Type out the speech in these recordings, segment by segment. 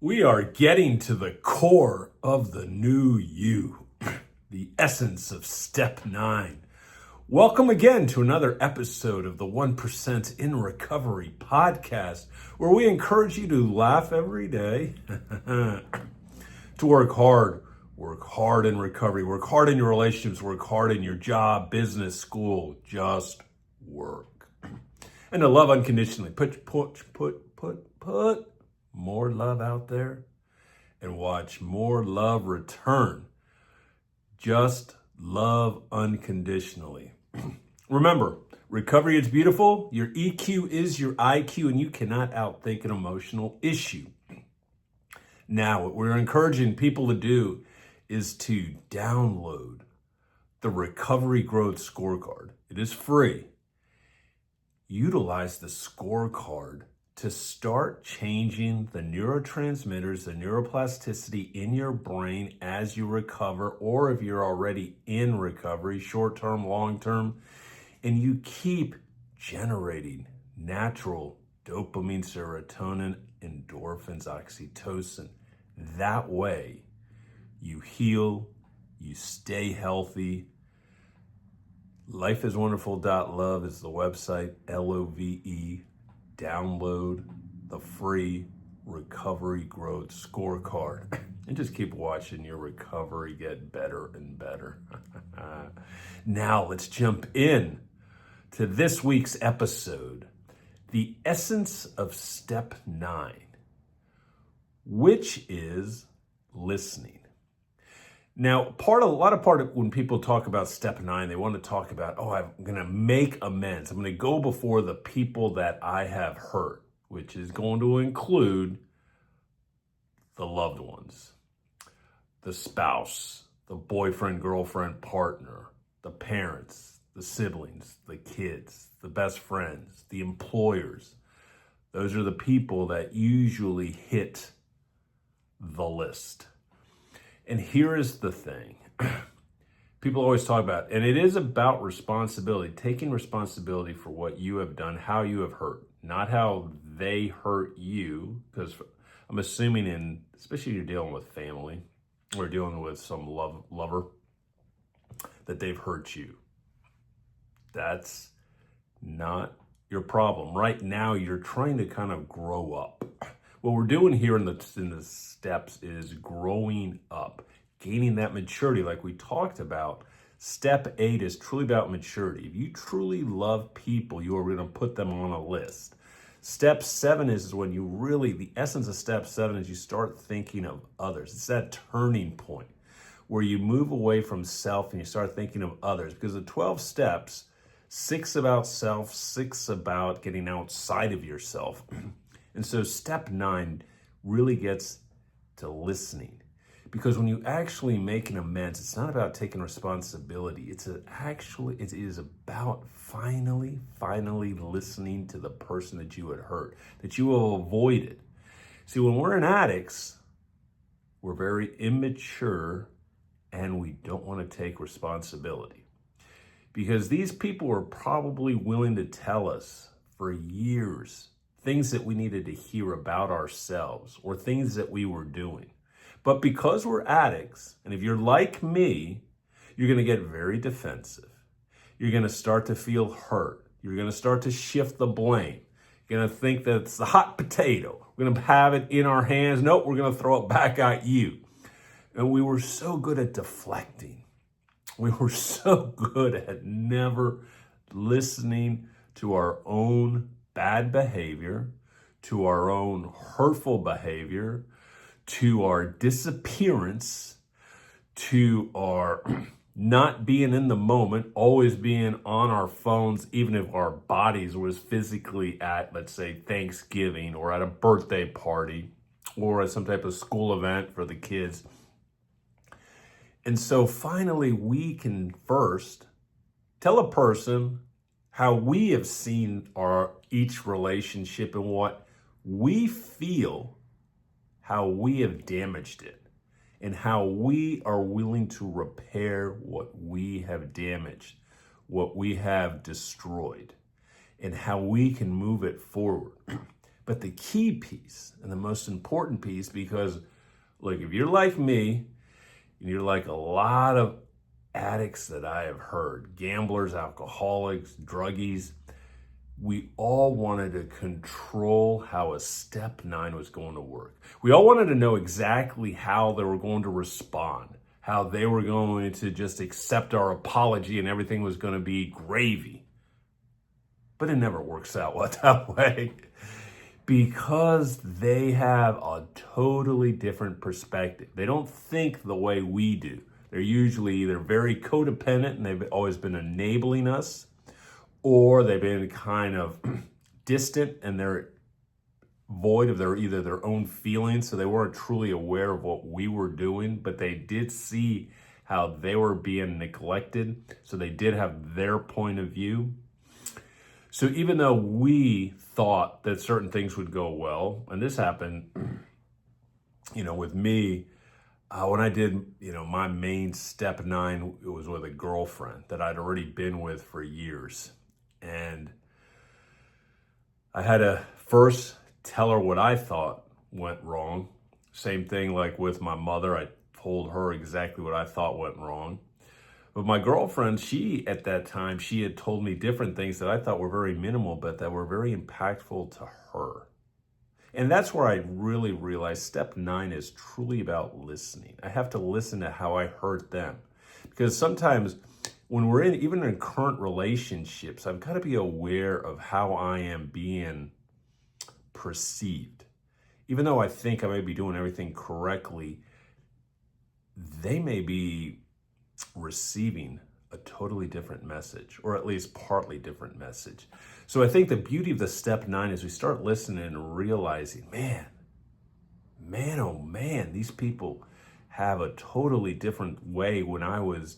We are getting to the core of the new you, the essence of step 9. Welcome again to another episode of the 1% in Recovery podcast, where we encourage you to laugh every day, to work hard in recovery, work hard in your relationships, work hard in your job, business, school, just work. And to love unconditionally. Put more love out there and watch more love return. Just love unconditionally. Remember, recovery is beautiful. Your EQ is your IQ, and you cannot outthink an emotional issue. Now, what we're encouraging people to do is to download the Recovery Growth Scorecard. It is free. Utilize the scorecard to start changing the neurotransmitters, the neuroplasticity in your brain as you recover, or if you're already in recovery, short-term, long-term, and you keep generating natural dopamine, serotonin, endorphins, oxytocin. That way, you heal, you stay healthy. Is Wonderful.Love is the website, LOVE. Download the free Recovery Growth Scorecard and just keep watching your recovery get better and better. Now let's jump in to this week's episode, the essence of step 9, which is listening. Now, when people talk about step 9, they want to talk about, I'm going to make amends. I'm going to go before the people that I have hurt, which is going to include the loved ones, the spouse, the boyfriend, girlfriend, partner, the parents, the siblings, the kids, the best friends, the employers. Those are the people that usually hit the list. And here is the thing. People always talk about, and it is about responsibility, taking responsibility for what you have done, how you have hurt, not how they hurt you, because I'm assuming especially you're dealing with family or dealing with some lover, that they've hurt you. That's not your problem. Right now, you're trying to kind of grow up. What we're doing here in the steps is growing up, gaining that maturity like we talked about. Step 8 is truly about maturity. If you truly love people, you are going to put them on a list. Step 7 is when the essence of step 7 is you start thinking of others. It's that turning point where you move away from self and you start thinking of others. Because the 12 steps, 6 about self, 6 about getting outside of yourself. And so step 9 really gets to listening. Because when you actually make an amends, it's not about taking responsibility. It is about finally listening to the person that you had hurt, that you have avoided. See, when we're in addicts, we're very immature and we don't want to take responsibility. Because these people were probably willing to tell us for years things that we needed to hear about ourselves or things that we were doing. But because we're addicts, and if you're like me, you're going to get very defensive. You're going to start to feel hurt. You're going to start to shift the blame. You're going to think that it's the hot potato. We're going to have it in our hands. Nope, we're going to throw it back at you. And we were so good at deflecting. We were so good at never listening to our own bad behavior, to our own hurtful behavior, to our disappearance, to our not being in the moment, always being on our phones, even if our bodies was physically at, let's say, Thanksgiving or at a birthday party or at some type of school event for the kids. And so finally, we can first tell a person how we have seen each relationship and what we feel, how we have damaged it, and how we are willing to repair what we have damaged, what we have destroyed, and how we can move it forward. But the key piece and the most important piece, because look, if you're like me, and you're like a lot of addicts that I have heard, gamblers, alcoholics, druggies, we all wanted to control how a step 9 was going to work. We all wanted to know exactly how they were going to respond, how they were going to just accept our apology and everything was going to be gravy. But it never works out that way, because they have a totally different perspective. They don't think the way we do. They're usually either very codependent and they've always been enabling us, or they've been kind of distant and they're void of either their own feelings, so they weren't truly aware of what we were doing, but they did see how they were being neglected, so they did have their point of view. So even though we thought that certain things would go well, and this happened, with me, when I did, my main step 9, it was with a girlfriend that I'd already been with for years. And I had to first tell her what I thought went wrong. Same thing like with my mother. I told her exactly what I thought went wrong. But my girlfriend, at that time, she had told me different things that I thought were very minimal, but that were very impactful to her. And that's where I really realized step 9 is truly about listening. I have to listen to how I hurt them. Because sometimes when we're even in current relationships, I've got to be aware of how I am being perceived. Even though I think I may be doing everything correctly, they may be receiving a totally different message, or at least partly different message. So I think the beauty of the step 9 is we start listening and realizing, man, oh man, these people have a totally different way when I was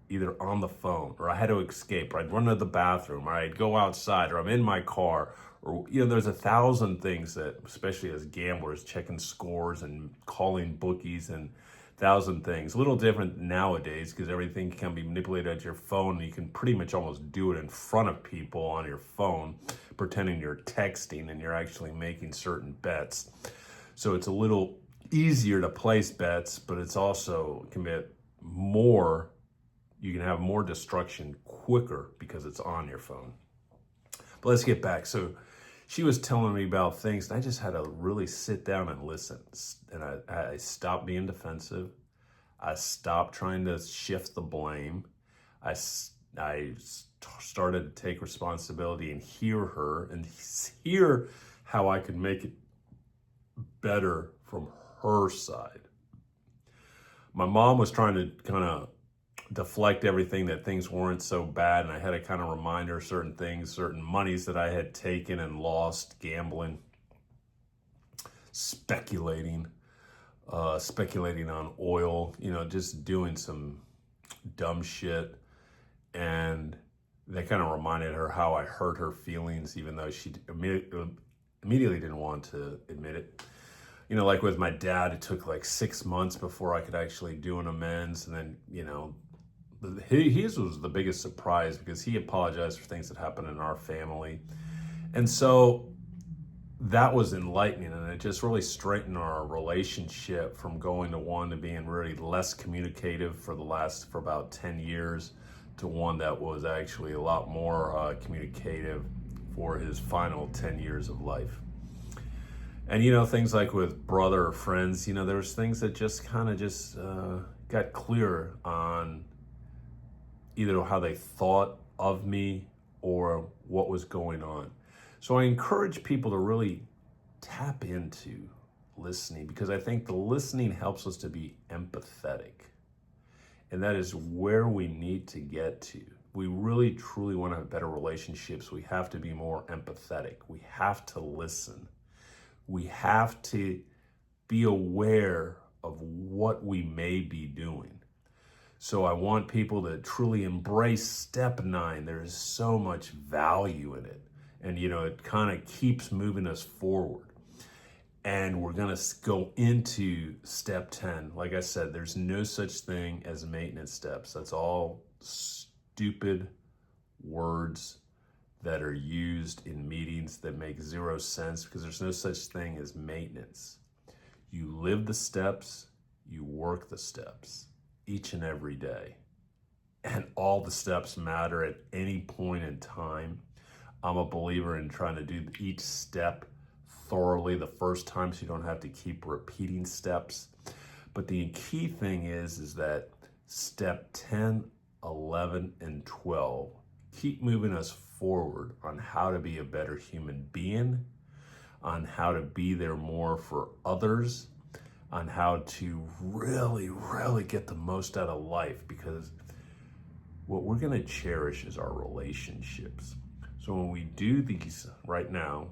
either on the phone, or I had to escape, or I'd run to the bathroom, or I'd go outside, or I'm in my car, or, there's 1,000 things that, especially as gamblers, checking scores and calling bookies and 1,000 things. A little different nowadays because everything can be manipulated at your phone. You can pretty much almost do it in front of people on your phone, pretending you're texting and you're actually making certain bets. So it's a little easier to place bets, but it's also you can have more destruction quicker because it's on your phone. But let's get back. So she was telling me about things, and I just had to really sit down and listen. And I stopped being defensive. I stopped trying to shift the blame. I started to take responsibility and hear her and hear how I could make it better from her side. My mom was trying to kind of deflect everything, that things weren't so bad, and I had to kind of remind her certain things, certain monies that I had taken and lost, gambling, speculating on oil, just doing some dumb shit. And that kind of reminded her how I hurt her feelings, even though she immediately didn't want to admit it. Like with my dad, it took like 6 months before I could actually do an amends. And then, his was the biggest surprise because he apologized for things that happened in our family. And so that was enlightening, and it just really straightened our relationship from going to one to being really less communicative for about 10 years to one that was actually a lot more communicative for his final 10 years of life. And, things like with brother or friends, there was things that just kind of got clear on either how they thought of me or what was going on. So I encourage people to really tap into listening, because I think the listening helps us to be empathetic. And that is where we need to get to. We really, truly want to have better relationships. We have to be more empathetic. We have to listen. We have to be aware of what we may be doing. So I want people to truly embrace step 9. There's so much value in it. And, it kind of keeps moving us forward. And we're going to go into step 10. Like I said, there's no such thing as maintenance steps. That's all stupid words that are used in meetings that make zero sense because there's no such thing as maintenance. You live the steps, you work the steps each and every day. And all the steps matter at any point in time. I'm a believer in trying to do each step thoroughly the first time so you don't have to keep repeating steps. But the key thing is that step 10, 11, and 12 keep moving us forward on how to be a better human being, on how to be there more for others, on how to really, really get the most out of life, because what we're going to cherish is our relationships. So when we do these right now,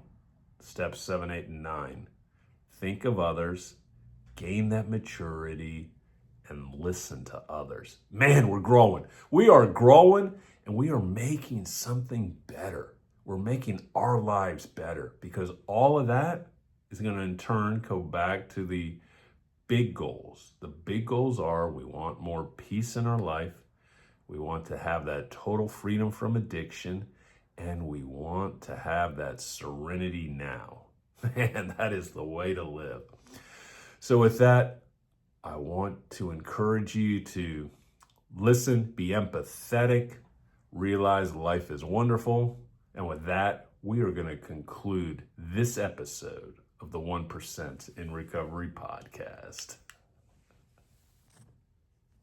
steps 7, 8, and 9, think of others, gain that maturity, and listen to others. Man, we're growing. We are growing, and we are making something better. We're making our lives better, because all of that is going to in turn go back to the big goals. The big goals are we want more peace in our life. We want to have that total freedom from addiction, and we want to have that serenity now. And that is the way to live. So with that, I want to encourage you to listen, be empathetic, realize life is wonderful. And with that, we are going to conclude this episode of the 1% in Recovery podcast.